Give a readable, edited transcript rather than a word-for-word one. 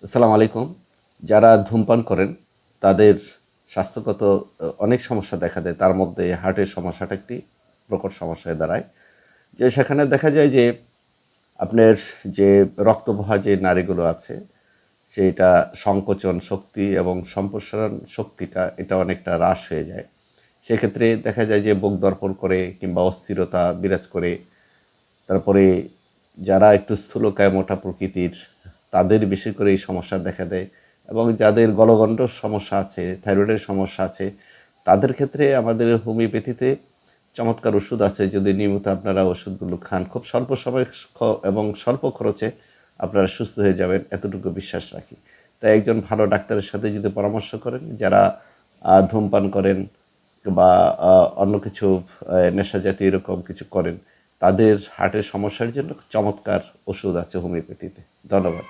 আসসালামু আলাইকুম। যারা ধূমপান করেন তাদের স্বাস্থ্যগত অনেক সমস্যা দেখা দেয়। তার মধ্যে হার্টের সমস্যাটা একটি প্রকট সমস্যা হয়ে দাঁড়ায়। যে সেখানে দেখা যায় যে আপনার যে রক্তবহা যে নাড়িগুলো আছে সেইটা সংকোচন শক্তি এবং সম্প্রসারণ শক্তিটা এটা অনেকটা হ্রাস হয়ে যায়। সেক্ষেত্রে দেখা যায় যে বুক ধড়ফড় করে কিংবা অস্থিরতা বিরাজ করে। তারপরে যারা একটু স্থূলকায় মোটা প্রকৃতির তাদের বেশি করে এই সমস্যা দেখা দেয় এবং যাদের গলগণ্ডর সমস্যা আছে, থাইরয়েডের সমস্যা আছে, তাদের ক্ষেত্রে আমাদের হোমিওপ্যাথিতে চমৎকার ওষুধ আছে। যদি নিয়মিত আপনারা ওষুধগুলো খান, খুব স্বল্প সময় এবং স্বল্প খরচে আপনারা সুস্থ হয়ে যাবেন, এতটুকু বিশ্বাস রাখি। তাই একজন ভালো ডাক্তারের সাথে যদি পরামর্শ করেন, যারা ধূমপান করেন বা অন্য কিছু নেশা জাতীয় এরকম কিছু করেন, তাদের হার্টের সমস্যার জন্য চমৎকার ওষুধ আছে হোমিওপ্যাথিতে। ধন্যবাদ।